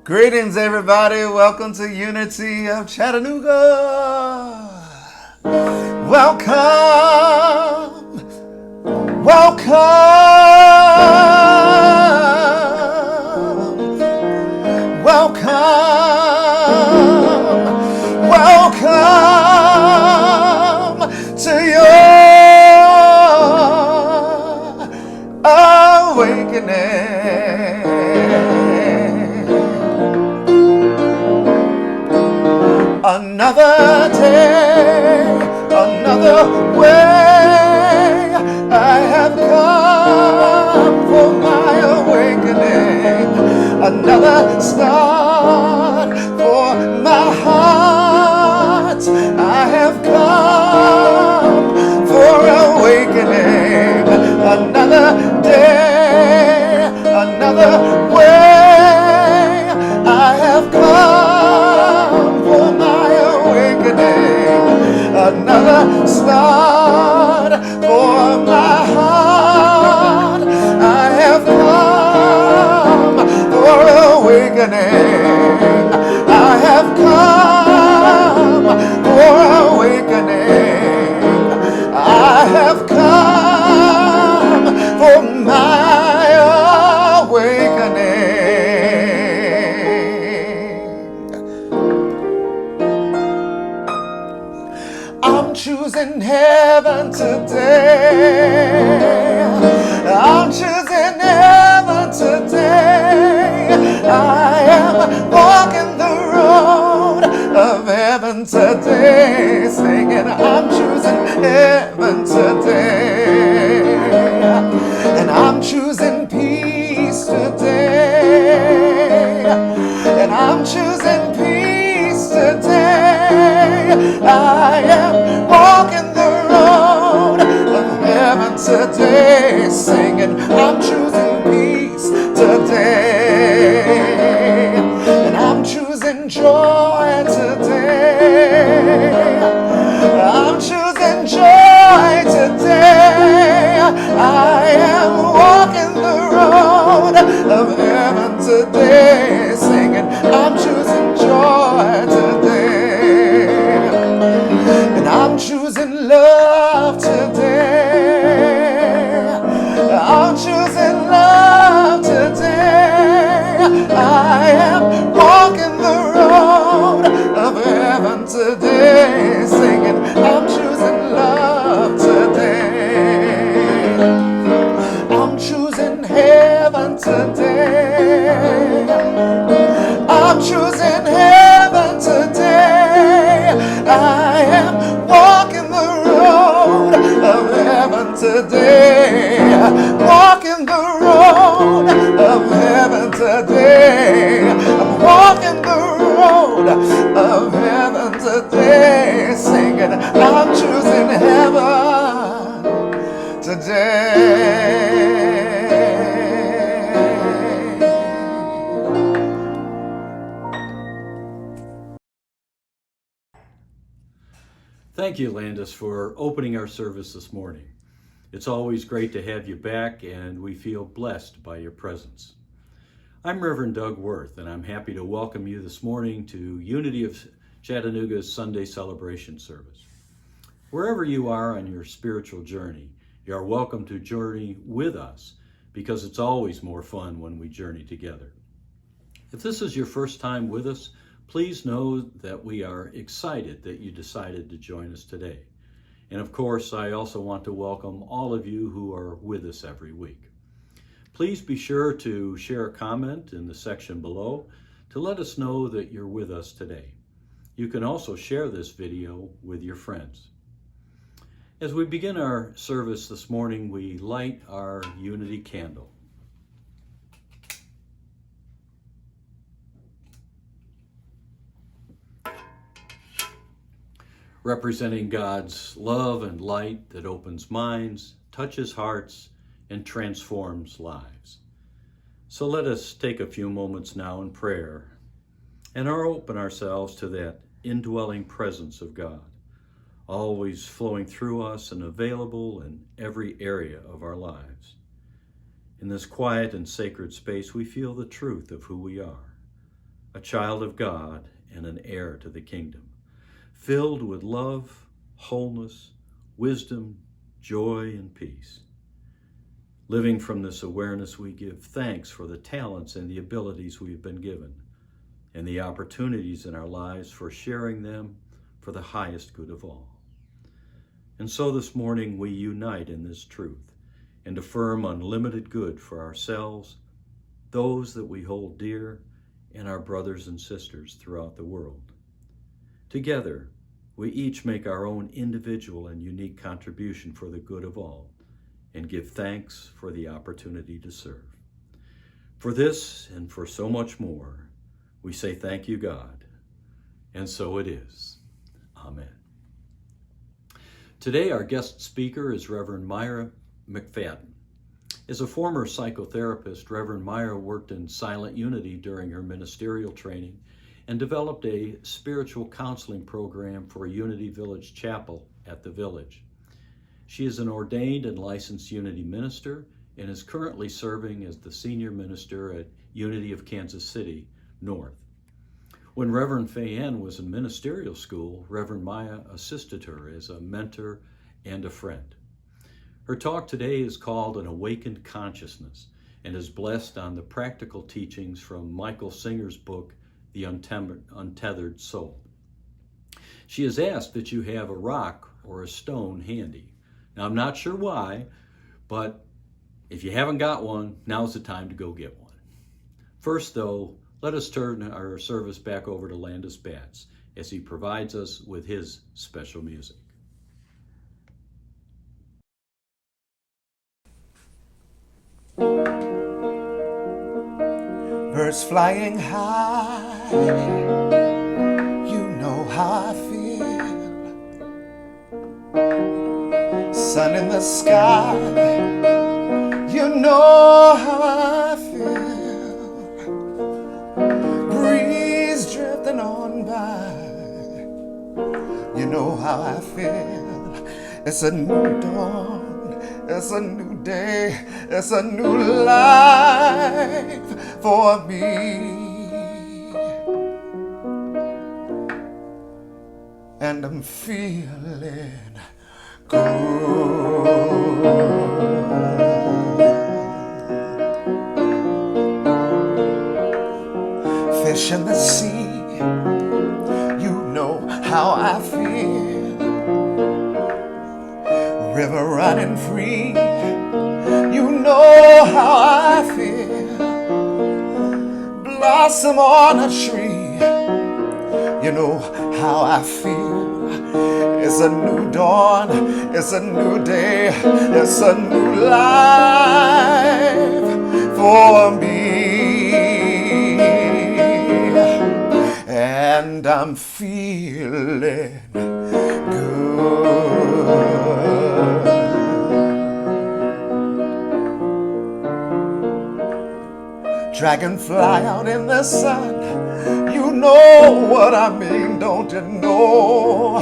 Greetings, everybody. Welcome to Unity of Chattanooga. Welcome, welcome, welcome to your awakening. Another day, another way, I have come for my awakening. Another start for my heart. I have come for awakening. Another day, another way, I have come for my awakening. Another start for my heart. I have come for awakening. I have come for awakening. I have come for my awakening. I'm choosing heaven today. I'm choosing heaven today. I am walking the road of heaven today, singing I'm choosing heaven today. And I'm choosing peace today. And I'm choosing peace today. I am walking the road of heaven today, singing I'm choosing peace today. And I'm choosing joy today. I'm choosing joy today. I am walking the road of heaven today, singing I'm choosing joy today. And I'm choosing love today. I'm choosing love today. I am walking the road of heaven today, singing I'm choosing love today. I'm choosing heaven today. I'm choosing heaven today. I am walking the road of heaven today. Walking the road of heaven today. I'm walking the road of heaven today, singing I'm choosing heaven today. Thank you, Landis, for opening our service this morning. It's always great to have you back, and we feel blessed by your presence. I'm Reverend Doug Worth, and I'm happy to welcome you this morning to Unity of Chattanooga's Sunday celebration service. Wherever you are on your spiritual journey, you are welcome to journey with us, because it's always more fun when we journey together. If this is your first time with us, please know that we are excited that you decided to join us today. And of course, I also want to welcome all of you who are with us every week. Please be sure to share a comment in the section below to let us know that you're with us today. You can also share this video with your friends. As we begin our service this morning, we light our unity candle. Representing God's love and light that opens minds, touches hearts, and transforms lives. So let us take a few moments now in prayer and open ourselves to that indwelling presence of God, always flowing through us and available in every area of our lives. In this quiet and sacred space, we feel the truth of who we are. a child of God and an heir to the kingdom, filled with love, wholeness, wisdom, joy, and peace. Living from this awareness, we give thanks for the talents and the abilities we've been given, and the opportunities in our lives for sharing them for the highest good of all. And so this morning we unite in this truth and affirm unlimited good for ourselves, those that we hold dear, and our brothers and sisters throughout the world. Together, we each make our own individual and unique contribution for the good of all, and give thanks for the opportunity to serve. For this and for so much more, we say thank you, God, and so it is. Amen. Today, our guest speaker is Rev Myra McFadden. As a former psychotherapist, Rev Myra worked in silent unity during her ministerial training and developed a spiritual counseling program for Unity Village Chapel at the Village. She is an ordained and licensed Unity minister and is currently serving as the senior minister at Unity of Kansas City North. When Reverend Fayen was in ministerial school, Reverend Maya assisted her as a mentor and a friend. Her talk today is called An Awakened Consciousness and is blessed on the practical teachings from Michael Singer's book, The Untethered Soul. She has asked that you have a rock or a stone handy. Now, I'm not sure why, but if you haven't got one, now's the time to go get one. First, though, let us turn our service back over to Landis Batts as he provides us with his special music. Birds flying high, you know how I feel. Sun in the sky, you know how I feel. Breeze drifting on by, you know how I feel. It's a new dawn, it's a new day, it's a new life for me. And I'm feeling good. Fish in the sea, you know how I feel. River running free, you know how I feel. Blossom on a tree, you know how I feel. It's a new dawn, it's a new day, it's a new life for me. And I'm feeling good. Dragonfly out in the sun, you know what I mean, don't you know?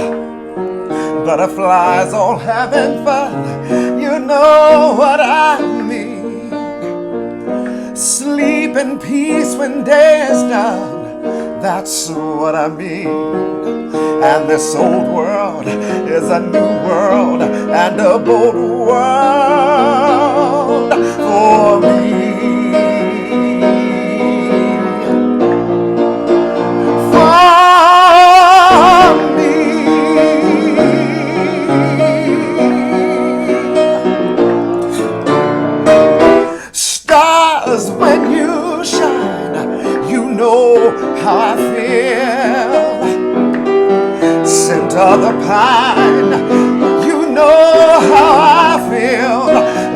Butterflies all having fun, you know what I mean. Sleep in peace when day is done, that's what I mean. And this old world is a new world and a bold world for me. When you shine, you know how I feel. Scent of the pine, you know how I feel.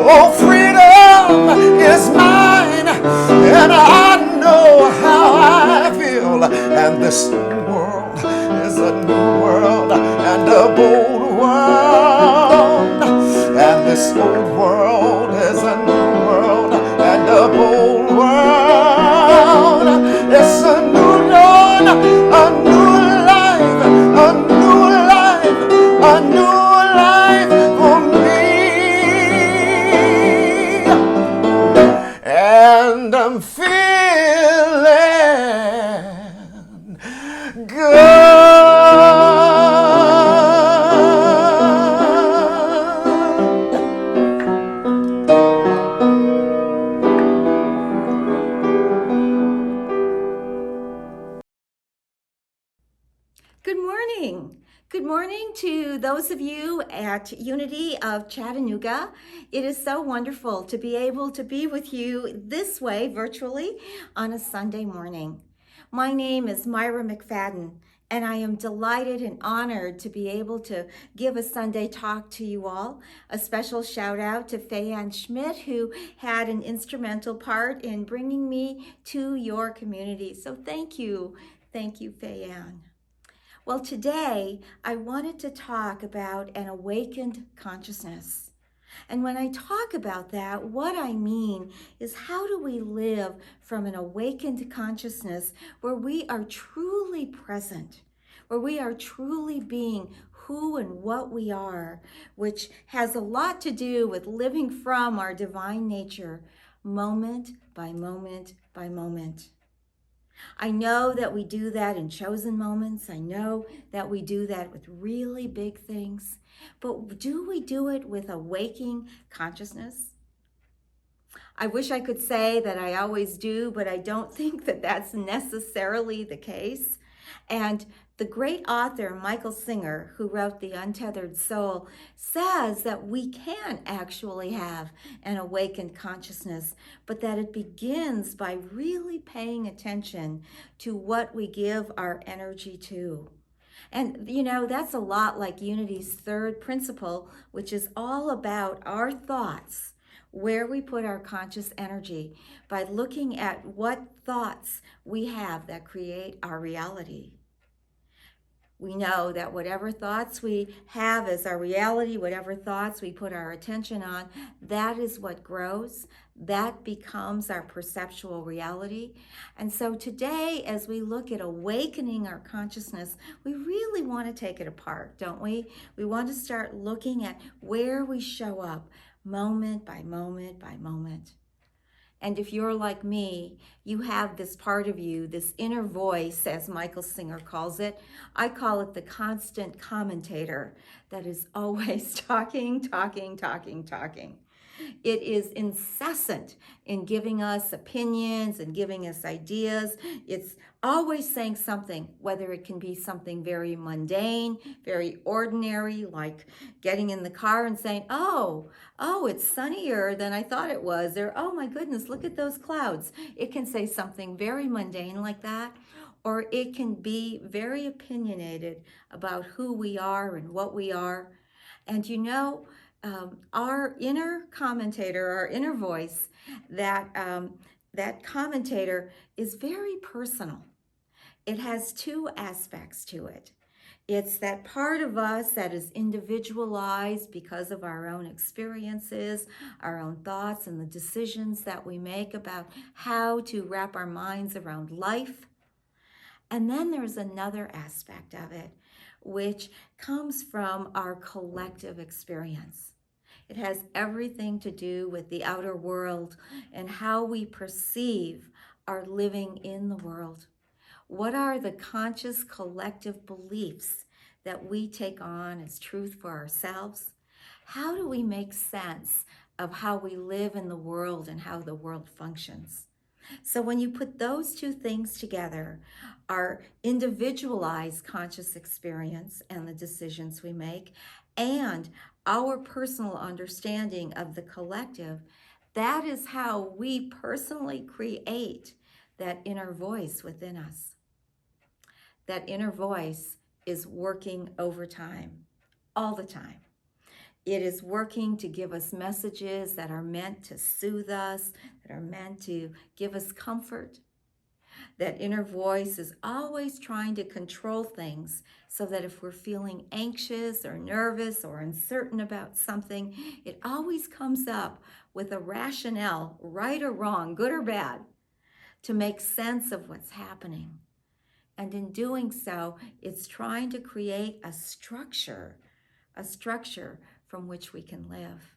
Oh, freedom is mine, and I know how I feel. And this world is a new world and a bold world. And this old world is a new world and a bold world. It's a new dawn, a new life, a new life, a new life for me. And I'm feeling Good morning. Good morning to those of you at Unity of Chattanooga. It is so wonderful to be able to be with you this way virtually on a Sunday morning. My name is Myra McFadden, and I am delighted and honored to be able to give a Sunday talk to you all. A special shout out to Fayanne Schmidt, who had an instrumental part in bringing me to your community. So thank you. Thank you, Fayanne. Well, today I wanted to talk about an awakened consciousness. And when I talk about that, what I mean is how do we live from an awakened consciousness where we are truly present, where we are truly being who and what we are, which has a lot to do with living from our divine nature, moment by moment by moment. I know that we do that in chosen moments. I know that we do that with really big things. But do we do it with a waking consciousness? I wish I could say that I always do, but I don't think that that's necessarily the case. And the great author Michael Singer, who wrote The Untethered Soul, says that we can actually have an awakened consciousness, but that it begins by really paying attention to what we give our energy to. And that's a lot like Unity's third principle, which is all about our thoughts, where we put our conscious energy, by looking at what thoughts we have that create our reality. We know that whatever thoughts we have as our reality, whatever thoughts we put our attention on, that is what grows. That becomes our perceptual reality. And so today, as we look at awakening our consciousness, we really want to take it apart, don't we? We want to start looking at where we show up moment by moment by moment. And if you're like me, you have this part of you, this inner voice, as Michael Singer calls it. I call it the constant commentator that is always talking. It is incessant in giving us opinions and giving us ideas. It's always saying something, whether it can be something very mundane, very ordinary, like getting in the car and saying, oh, it's sunnier than I thought it was, or oh my goodness, look at those clouds. It can say something very mundane like that, or it can be very opinionated about who we are and what we are. And our inner commentator, our inner voice, that commentator is very personal. It has two aspects to it. It's that part of us that is individualized because of our own experiences, our own thoughts, and the decisions that we make about how to wrap our minds around life. And then there's another aspect of it, which comes from our collective experience. It has everything to do with the outer world and how we perceive our living in the world. What are the conscious collective beliefs that we take on as truth for ourselves? How do we make sense of how we live in the world and how the world functions? So when you put those two things together, our individualized conscious experience and the decisions we make, and our personal understanding of the collective, that is how we personally create that inner voice within us. That inner voice is working overtime, all the time. It is working to give us messages that are meant to soothe us, that are meant to give us comfort. That inner voice is always trying to control things so that if we're feeling anxious or nervous or uncertain about something, it always comes up with a rationale, right or wrong, good or bad, to make sense of what's happening. And in doing so, it's trying to create a structure from which we can live.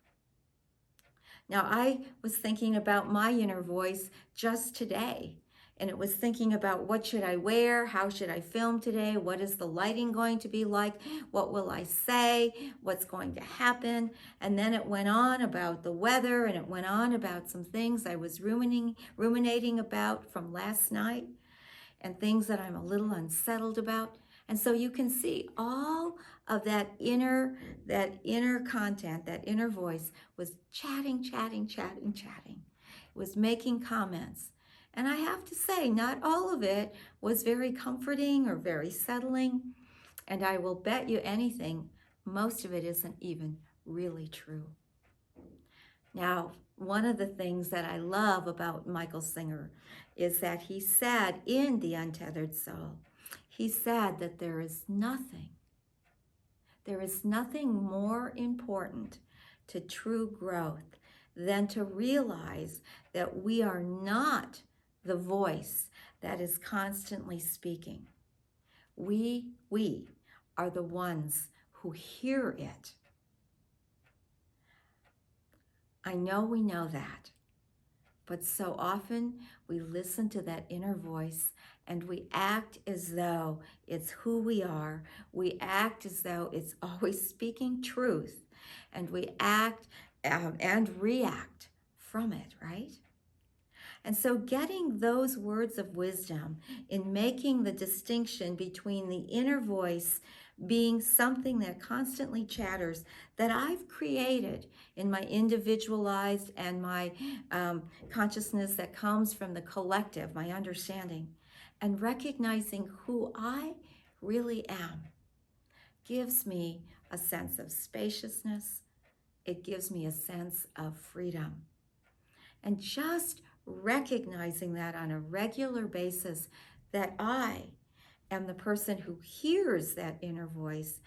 Now, I was thinking about my inner voice just today, and it was thinking about what should I wear, how should I film today, what is the lighting going to be like, what will I say, what's going to happen, and then it went on about the weather, and it went on about some things I was ruminating about from last night, and things that I'm a little unsettled about. And so you can see all of that inner content, that inner voice was chatting. It was making comments. And I have to say, not all of it was very comforting or very settling. And I will bet you anything, most of it isn't even really true. Now, one of the things that I love about Michael Singer is that he said in The Untethered Soul, he said that there is nothing more important to true growth than to realize that we are not the voice that is constantly speaking. We are the ones who hear it. I know we know that, but so often we listen to that inner voice and we act as though it's who we are. We act as though it's always speaking truth, and we act and react from it, right? And so getting those words of wisdom in making the distinction between the inner voice being something that constantly chatters, that I've created in my individualized and my consciousness that comes from the collective, my understanding, and recognizing who I really am, gives me a sense of spaciousness. It gives me a sense of freedom. And just recognizing that on a regular basis, that I am the person who hears that inner voice,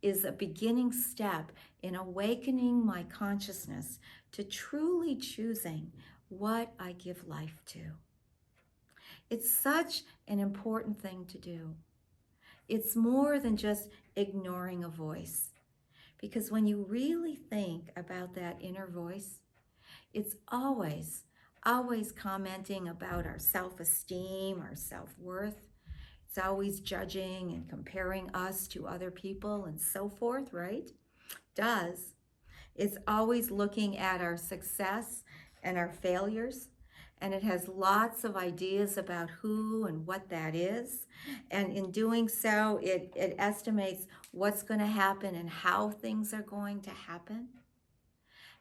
is a beginning step in awakening my consciousness to truly choosing what I give life to. It's such an important thing to do. It's more than just ignoring a voice, because when you really think about that inner voice, it's always commenting about our self-esteem, our self-worth. It's always judging and comparing us to other people and so forth, right? Does. It's always looking at our success and our failures. And it has lots of ideas about who and what that is. And in doing so, it estimates what's going to happen and how things are going to happen.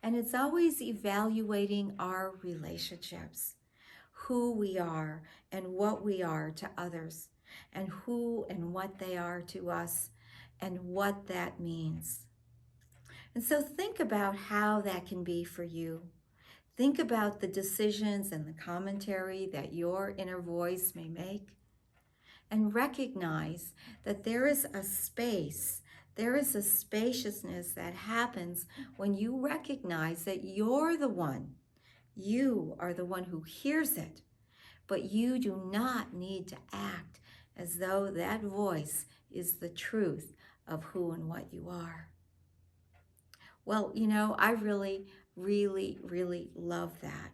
And it's always evaluating our relationships, who we are and what we are to others, and who and what they are to us, and what that means. And so think about how that can be for you. Think about the decisions and the commentary that your inner voice may make, and recognize that there is a space, there is a spaciousness that happens when you recognize that you're the one. You are the one who hears it, but you do not need to act as though that voice is the truth of who and what you are. Well, I really, really, really love that.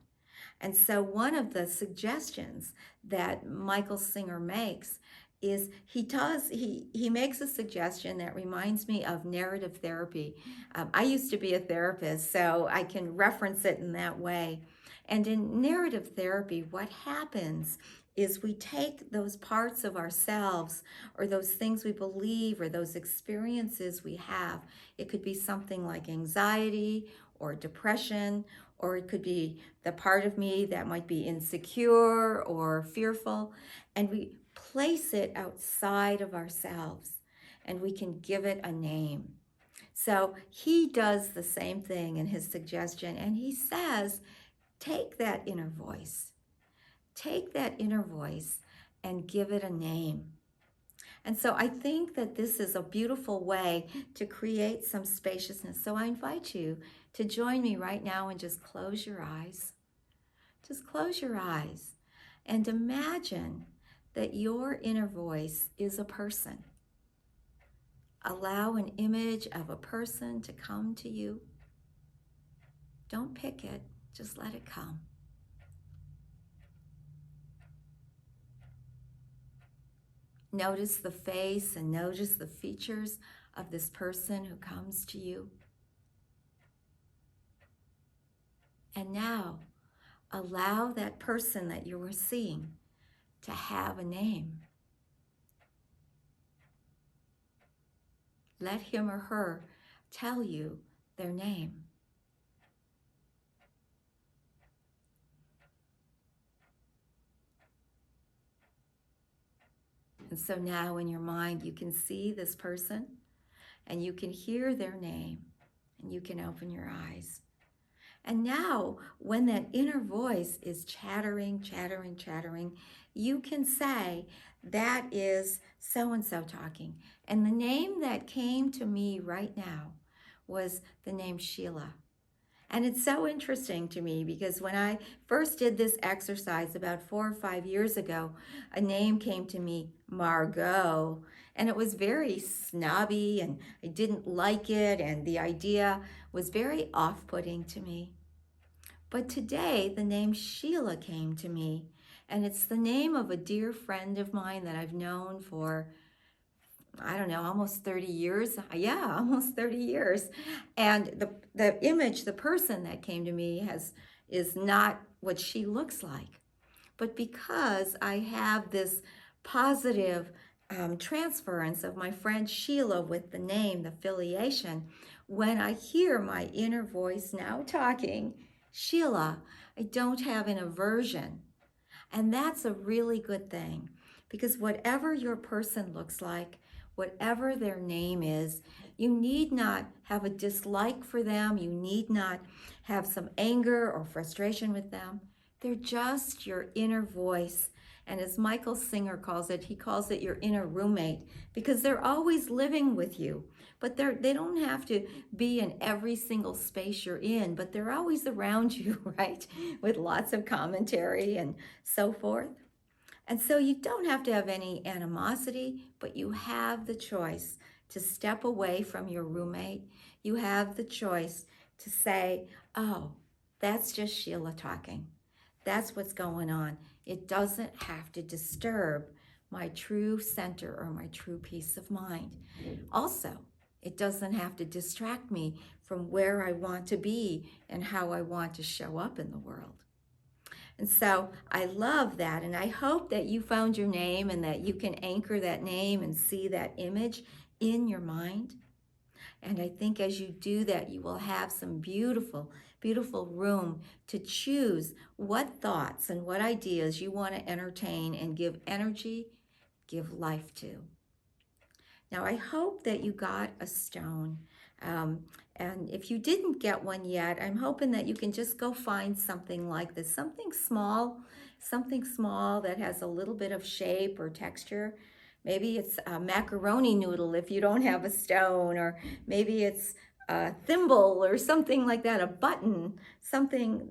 And so one of the suggestions that Michael Singer makes is he makes a suggestion that reminds me of narrative therapy. I used to be a therapist, so I can reference it in that way. And in narrative therapy, what happens is we take those parts of ourselves, or those things we believe, or those experiences we have. It could be something like anxiety or depression, or it could be the part of me that might be insecure or fearful, and we place it outside of ourselves, and we can give it a name. So he does the same thing in his suggestion, and he says, take that inner voice and give it a name. And so I think that this is a beautiful way to create some spaciousness. So I invite you to join me right now and just close your eyes. Just close your eyes and imagine that your inner voice is a person. Allow an image of a person to come to you. Don't pick it, just let it come. Notice the face and notice the features of this person who comes to you. And now, allow that person that you are seeing to have a name. let him or her tell you their name. And so now in your mind, you can see this person and you can hear their name and you can open your eyes. And now when that inner voice is chattering, chattering, chattering, you can say, that is so-and-so talking. And the name that came to me right now was the name Sheila. And it's so interesting to me because when I first did this exercise about 4 or 5 years ago, a name came to me, Margot, and it was very snobby and I didn't like it and the idea was very off-putting to me. But today the name Sheila came to me, and it's the name of a dear friend of mine that I've known for, I don't know, almost 30 years. Yeah, almost 30 years. And the image, the person that came to me is not what she looks like. But because I have this positive transference of my friend Sheila with the name, the affiliation, when I hear my inner voice now talking, Sheila, I don't have an aversion. And that's a really good thing, because whatever your person looks like, whatever their name is, you need not have a dislike for them. You need not have some anger or frustration with them. They're just your inner voice. And as Michael Singer calls it, he calls it your inner roommate, because they're always living with you. But they don't have to be in every single space you're in, but they're always around you, right? With lots of commentary and so forth. And so you don't have to have any animosity, but you have the choice to step away from your roommate. You have the choice to say, oh, that's just Sheila talking. That's what's going on. It doesn't have to disturb my true center or my true peace of mind. Also, it doesn't have to distract me from where I want to be and how I want to show up in the world. And so I love that, and I hope that you found your name and that you can anchor that name and see that image in your mind. And I think as you do that, you will have some beautiful, beautiful room to choose what thoughts and what ideas you want to entertain and give energy, give life to. Now, I hope that you got a stone. And if you didn't get one yet, I'm hoping that you can just go find something like this, something small that has a little bit of shape or texture. Maybe it's a macaroni noodle if you don't have a stone, or maybe it's a thimble or something like that, a button, something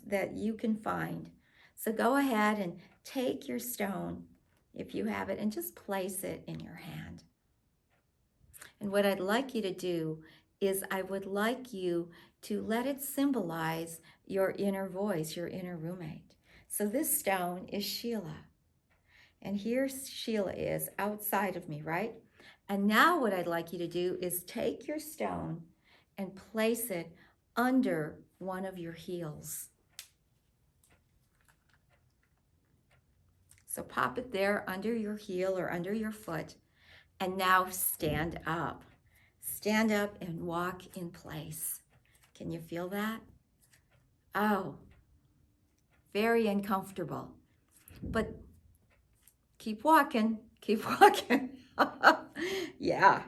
that you can find. So go ahead and take your stone, if you have it, and just place it in your hand. And what I'd like you to do is I would like you to let it symbolize your inner voice, your inner roommate. So this stone is Sheila. And here Sheila is outside of me, right? And now what I'd like you to do is take your stone and place it under one of your heels. So pop it there under your heel or under your foot. And now stand up. Stand up and walk in place. Can you feel that? Oh, very uncomfortable. But keep walking, keep walking. Yeah.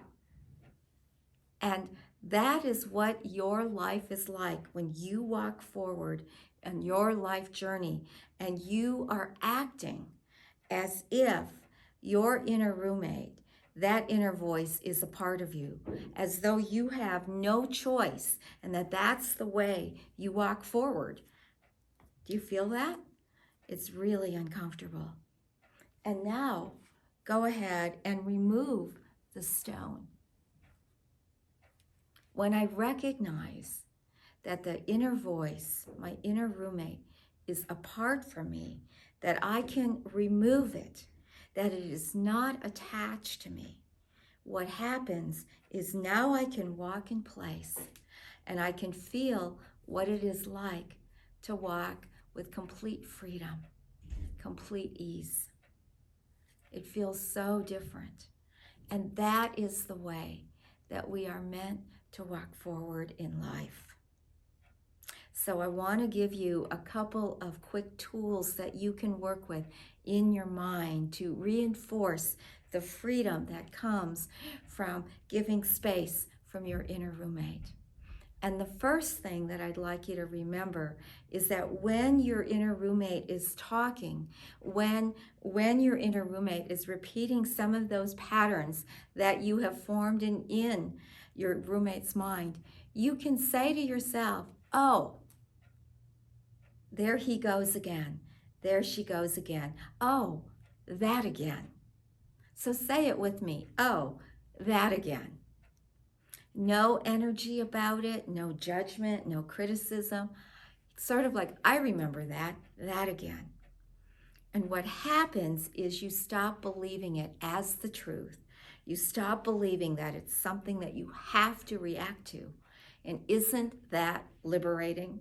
And that is what your life is like when you walk forward on your life journey and you are acting as if your inner roommate, that inner voice, is a part of you, as though you have no choice and that's the way you walk forward. Do you feel that? It's really uncomfortable. And now go ahead and remove the stone. When I recognize that the inner voice, my inner roommate, is apart from me, that I can remove it, that it is not attached to me, what happens is now I can walk in place and I can feel what it is like to walk with complete freedom, complete ease. It feels so different. And that is the way that we are meant to walk forward in life. So I want to give you a couple of quick tools that you can work with in your mind to reinforce the freedom that comes from giving space from your inner roommate. And the first thing that I'd like you to remember is that when your inner roommate is talking, when your inner roommate is repeating some of those patterns that you have formed in your roommate's mind, you can say to yourself, oh, there he goes again. There she goes again. Oh, that again. So say it with me. Oh, that again. No energy about it, no judgment, no criticism. It's sort of like, I remember that again. And what happens is you stop believing it as the truth. You stop believing that it's something that you have to react to. And isn't that liberating?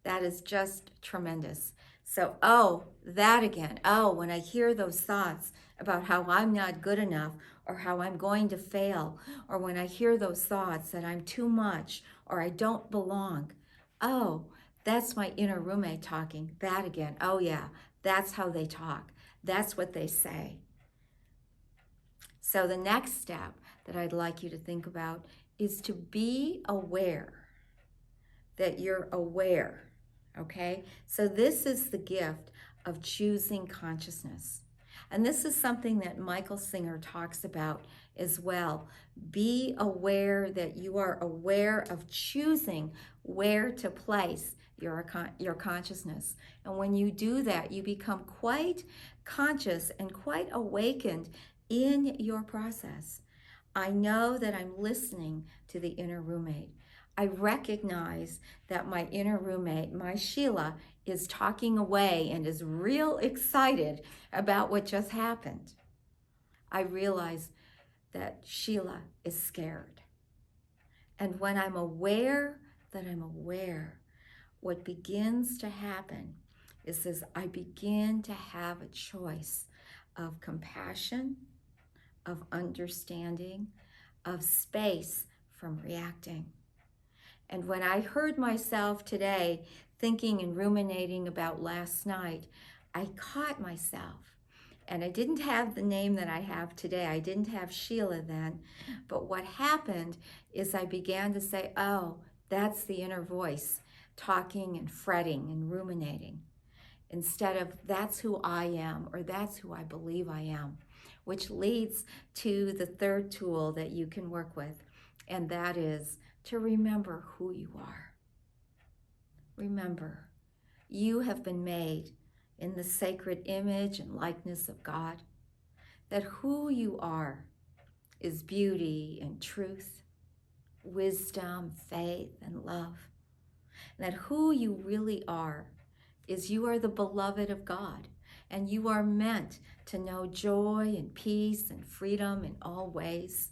That is just tremendous. So, oh, that again. Oh, when I hear those thoughts about how I'm not good enough or how I'm going to fail, or when I hear those thoughts that I'm too much or I don't belong, oh, that's my inner roommate talking. That again. Oh, yeah, that's how they talk. That's what they say. So the next step that I'd like you to think about is to be aware that you're aware. Okay, so this is the gift of choosing consciousness. And this is something that Michael Singer talks about as well. Be aware that you are aware of choosing where to place your consciousness. And when you do that, you become quite conscious and quite awakened in your process. I know that I'm listening to the inner roommate. I recognize that my inner roommate, my Sheila, is talking away and is real excited about what just happened. I realize that Sheila is scared. And when I'm aware that I'm aware, what begins to happen is as I begin to have a choice of compassion, of understanding, of space from reacting. And when I heard myself today thinking and ruminating about last night, I caught myself. And I didn't have the name that I have today. I didn't have Sheila then. But what happened is I began to say, oh, that's the inner voice talking and fretting and ruminating, instead of that's who I am or that's who I believe I am, which leads to the third tool that you can work with, and that is to remember who you are. Remember, you have been made in the sacred image and likeness of God, that who you are is beauty and truth, wisdom, faith, and love. And that who you really are is you are the beloved of God, and you are meant to know joy and peace and freedom in all ways.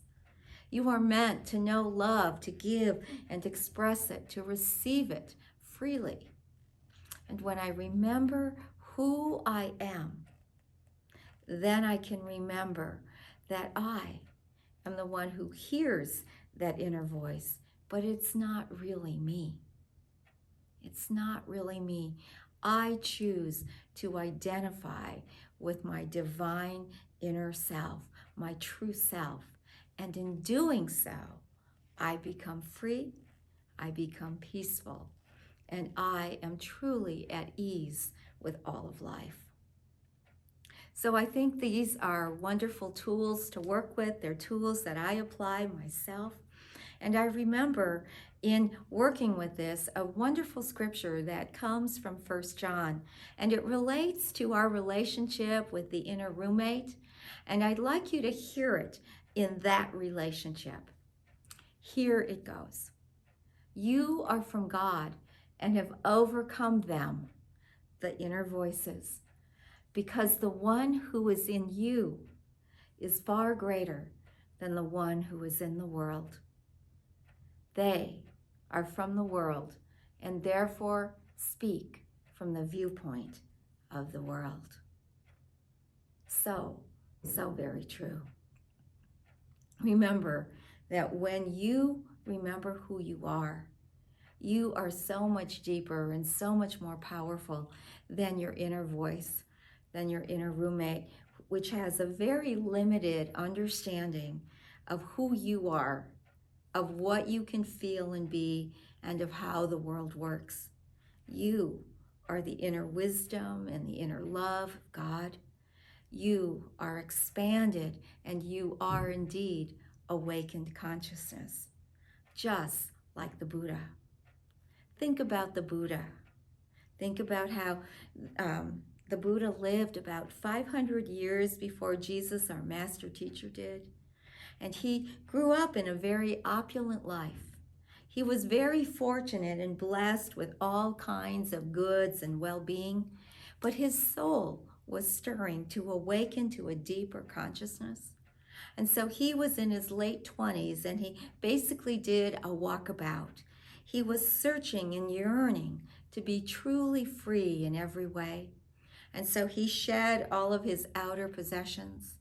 You are meant to know love, to give and express it, to receive it freely. And when I remember who I am, then I can remember that I am the one who hears that inner voice, but it's not really me. It's not really me. I choose to identify with my divine inner self, my true self. And in doing so, I become free, I become peaceful, and I am truly at ease with all of life. So I think these are wonderful tools to work with. They're tools that I apply myself. And I remember in working with this, a wonderful scripture that comes from 1 John, and it relates to our relationship with the inner roommate. And I'd like you to hear it in that relationship. Here it goes. You are from God and have overcome them, the inner voices, because the one who is in you is far greater than the one who is in the world. They are from the world and therefore speak from the viewpoint of the world. So very true. Remember that when you remember who you are so much deeper and so much more powerful than your inner voice, than your inner roommate, which has a very limited understanding of who you are, of what you can feel and be, and of how the world works. You are the inner wisdom and the inner love of God. You are expanded, and you are indeed awakened consciousness, just like the Buddha. Think about the Buddha. Think about how the Buddha lived about 500 years before Jesus, our master teacher, did. And he grew up in a very opulent life. He was very fortunate and blessed with all kinds of goods and well-being, but his soul was stirring to awaken to a deeper consciousness. And so he was in his late 20s, and he basically did a walkabout. He was searching and yearning to be truly free in every way. And so he shed all of his outer possessions,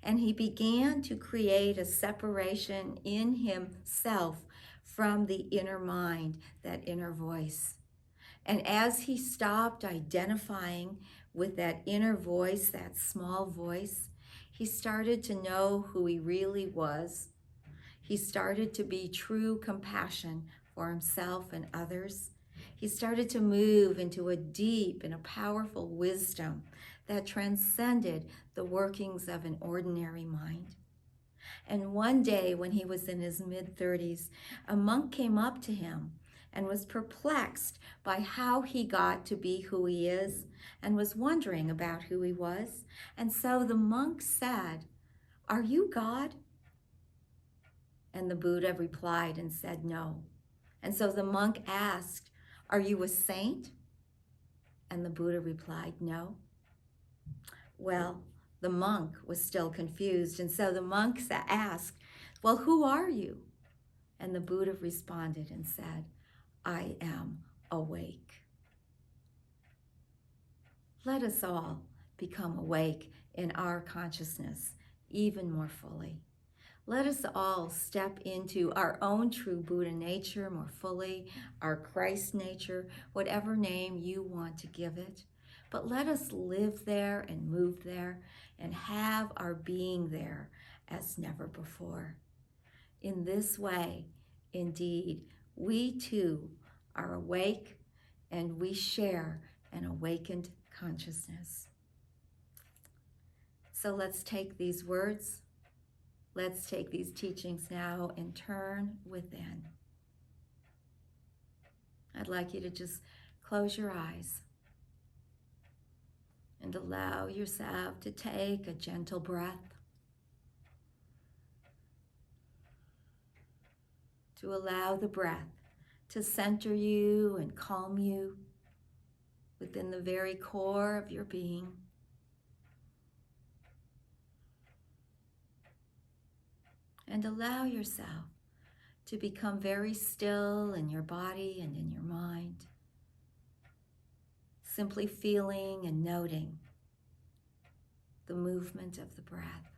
and he began to create a separation in himself from the inner mind, that inner voice. And as he stopped identifying with that inner voice, that small voice, he started to know who he really was. He started to be true compassion for himself and others. He started to move into a deep and a powerful wisdom that transcended the workings of an ordinary mind. And one day when he was in his mid-30s, a monk came up to him and was perplexed by how he got to be who he is and was wondering about who he was. And so the monk said, "Are you God?" And the Buddha replied and said, "No." And so the monk asked, "Are you a saint?" And the Buddha replied, "No." Well, the monk was still confused. And so the monk asked, "Well, who are you?" And the Buddha responded and said, "I am awake." Let us all become awake in our consciousness even more fully. Let us all step into our own true Buddha nature more fully, our Christ nature, whatever name you want to give it. But let us live there and move there and have our being there as never before. In this way, indeed, we too are awake, and we share an awakened consciousness. So let's take these words, let's take these teachings now and turn within. I'd like you to just close your eyes and allow yourself to take a gentle breath, to allow the breath to center you and calm you within the very core of your being. And allow yourself to become very still in your body and in your mind, simply feeling and noting the movement of the breath.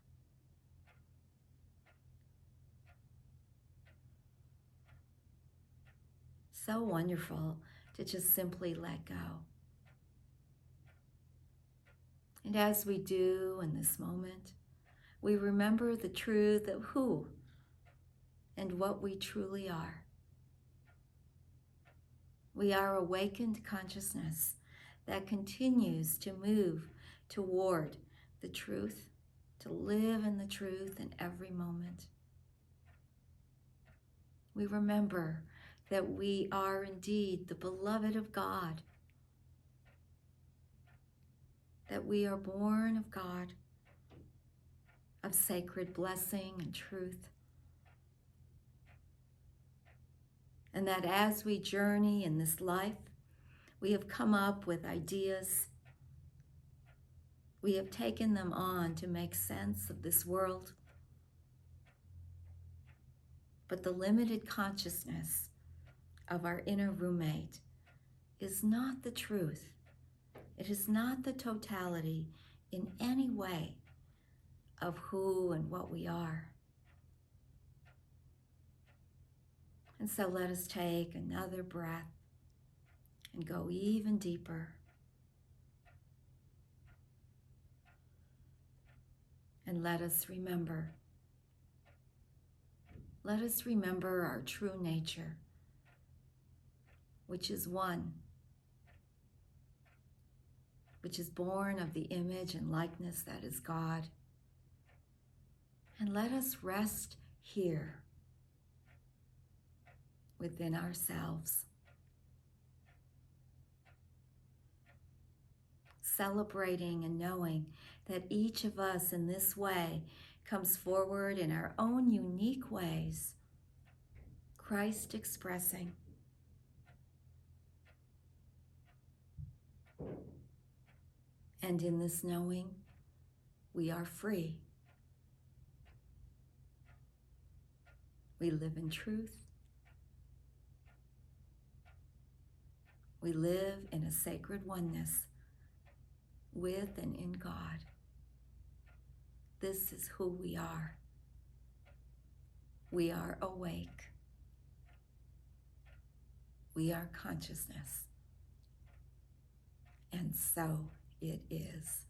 So wonderful to just simply let go. And as we do in this moment, we remember the truth of who and what we truly are. We are awakened consciousness that continues to move toward the truth, to live in the truth in every moment. We remember that we are indeed the beloved of God, that we are born of God, of sacred blessing and truth, and that as we journey in this life, we have come up with ideas. We have taken them on to make sense of this world. But the limited consciousness of our inner roommate is not the truth. It is not the totality in any way of who and what we are. And so let us take another breath and go even deeper. And let us remember our true nature, which is one, which is born of the image and likeness that is God. And let us rest here within ourselves, celebrating and knowing that each of us in this way comes forward in our own unique ways, Christ expressing. And in this knowing, we are free. We live in truth. We live in a sacred oneness with and in God. This is who we are. We are awake. We are consciousness. And so it is.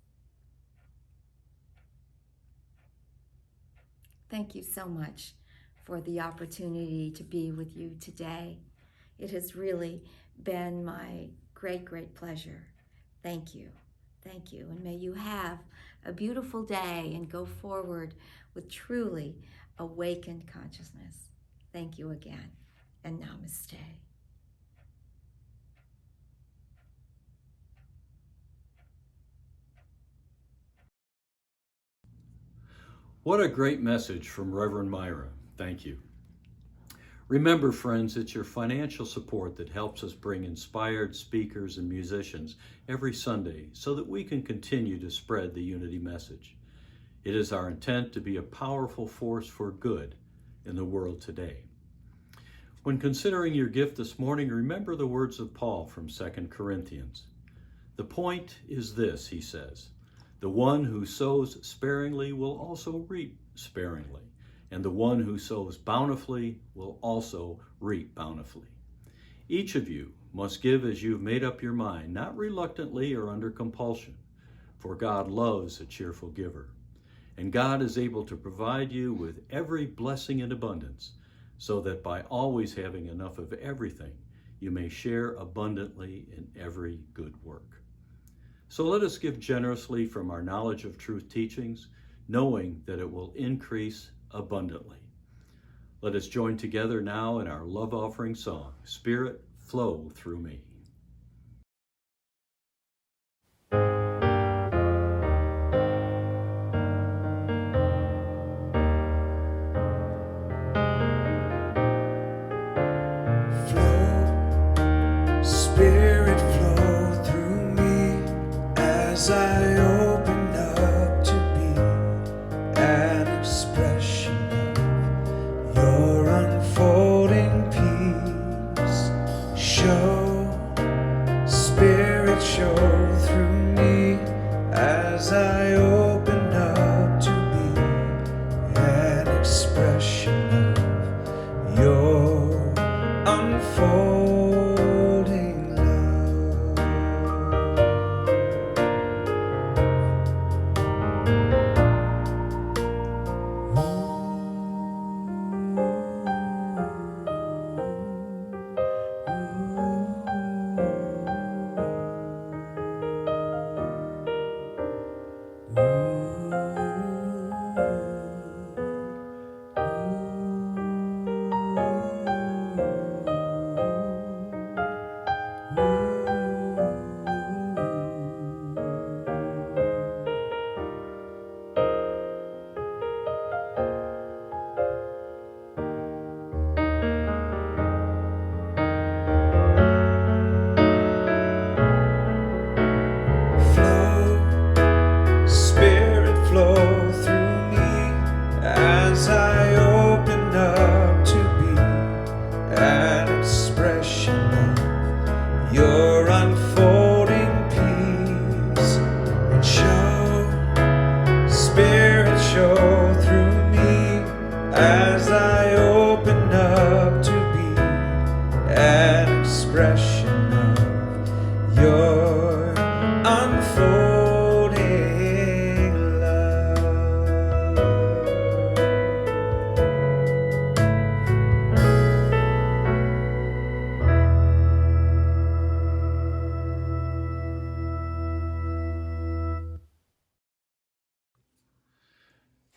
Thank you so much for the opportunity to be with you today. It has really been my great, great pleasure. Thank you. Thank you. And may you have a beautiful day and go forward with truly awakened consciousness. Thank you again, and namaste. What a great message from Reverend Myra. Thank you. Remember, friends, it's your financial support that helps us bring inspired speakers and musicians every Sunday so that we can continue to spread the unity message. It is our intent to be a powerful force for good in the world today. When considering your gift this morning, remember the words of Paul from 2 Corinthians. The point is this, he says, the one who sows sparingly will also reap sparingly, and the one who sows bountifully will also reap bountifully. Each of you must give as you've made up your mind, not reluctantly or under compulsion, for God loves a cheerful giver. And God is able to provide you with every blessing in abundance, so that by always having enough of everything, you may share abundantly in every good work. So let us give generously from our knowledge of truth teachings, knowing that it will increase abundantly. Let us join together now in our love offering song, Spirit, Flow Through Me. Flow, Spirit, flow through me as I open up to be an expression of your unfolding peace. Show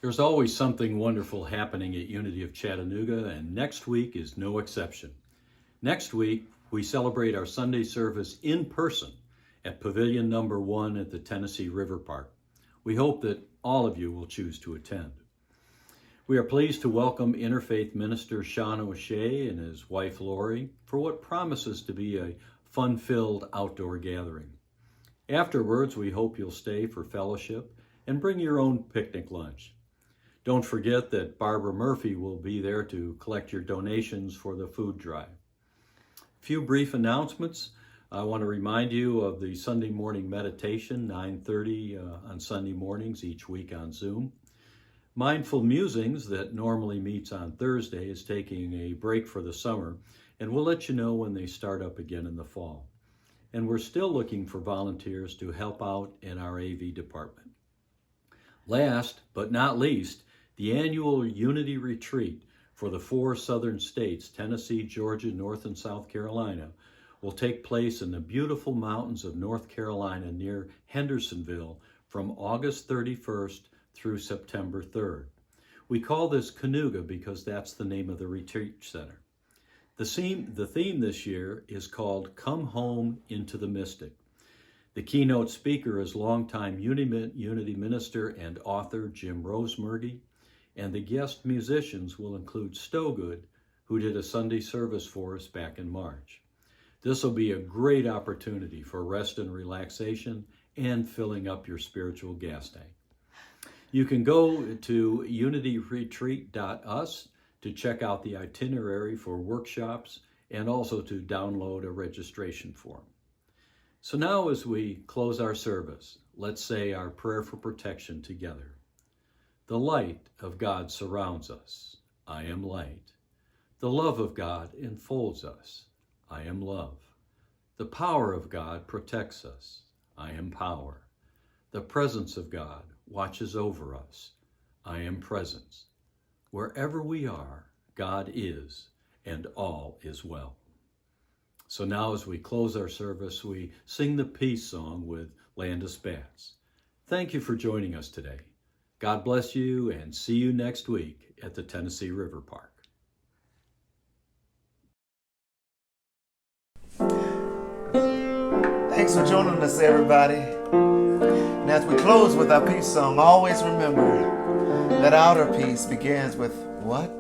There's always something wonderful happening at Unity of Chattanooga, and next week is no exception. Next week, we celebrate our Sunday service in person at Pavilion Number 1 at the Tennessee River Park. We hope that all of you will choose to attend. We are pleased to welcome interfaith minister Sean O'Shea and his wife Lori for what promises to be a fun-filled outdoor gathering. Afterwards, we hope you'll stay for fellowship and bring your own picnic lunch. Don't forget that Barbara Murphy will be there to collect your donations for the food drive. A few brief announcements. I want to remind you of the Sunday morning meditation, 9:30 on Sunday mornings each week on Zoom. Mindful Musings, that normally meets on Thursday, is taking a break for the summer, and we'll let you know when they start up again in the fall. And we're still looking for volunteers to help out in our AV department. Last but not least, the annual Unity Retreat for the 4 southern states, Tennessee, Georgia, North and South Carolina, will take place in the beautiful mountains of North Carolina near Hendersonville from August 31st through September 3rd. We call this Canoga because that's the name of the retreat center. The theme this year is called Come Home into the Mystic. The keynote speaker is longtime Unity minister and author Jim Rosemergy, and the guest musicians will include Stogood, who did a Sunday service for us back in March. This will be a great opportunity for rest and relaxation and filling up your spiritual gas tank. You can go to unityretreat.us to check out the itinerary for workshops and also to download a registration form. So now as we close our service, let's say our prayer for protection together. The light of God surrounds us. I am light. The love of God enfolds us. I am love. The power of God protects us. I am power. The presence of God watches over us. I am presence. Wherever we are, God is, and all is well. So now as we close our service, we sing the peace song with Landis Batts. Thank you for joining us today. God bless you, and see you next week at the Tennessee River Park. Thanks for joining us, everybody. And as we close with our peace song, always remember that outer peace begins with what?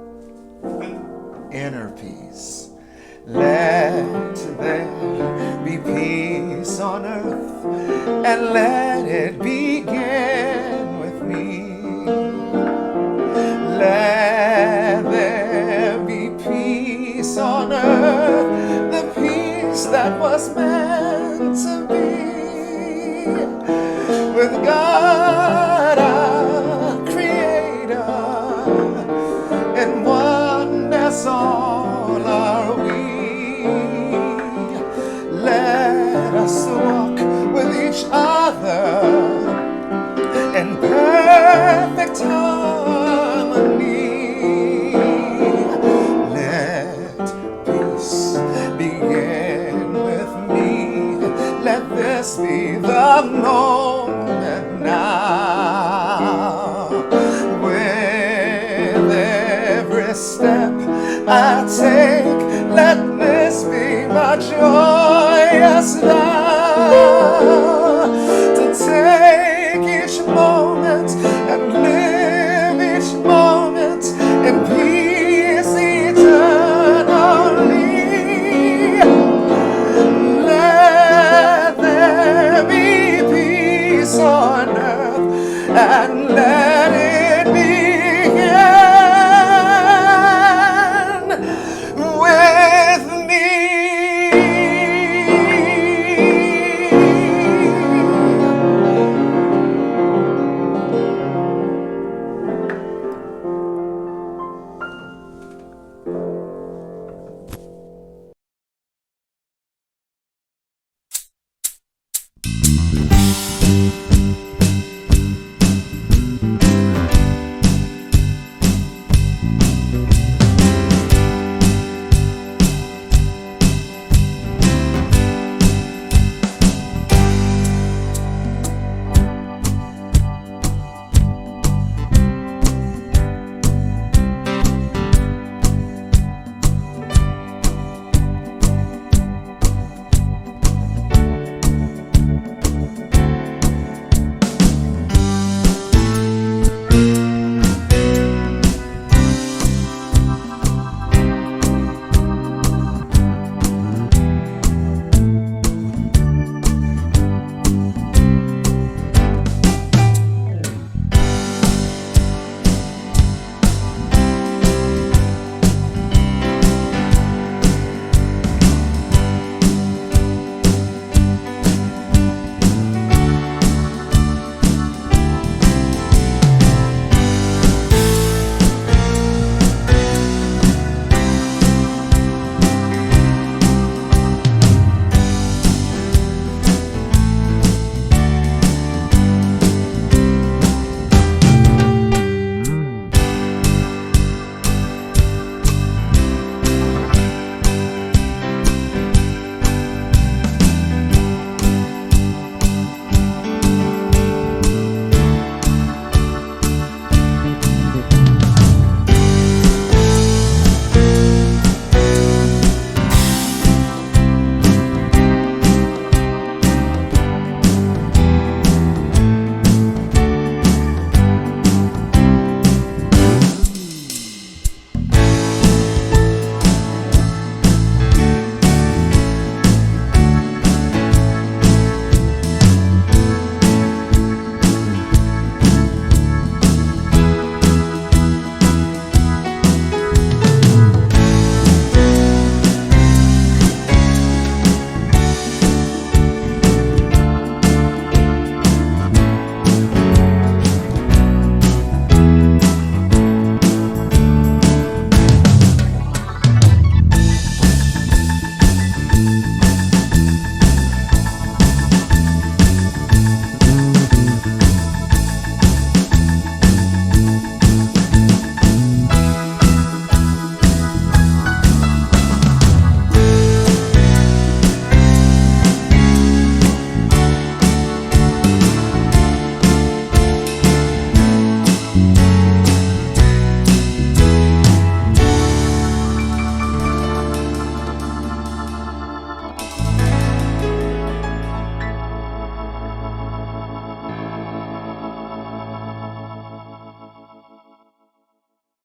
Inner peace. Let there be peace on earth, and let it begin with me. Let there be peace on earth, the peace that was meant to be. With God our Creator, in oneness all are we. Let us walk with each other in perfect harmony. Let peace begin with me. Let this be the moment now. With every step I take, let this be my joyous love.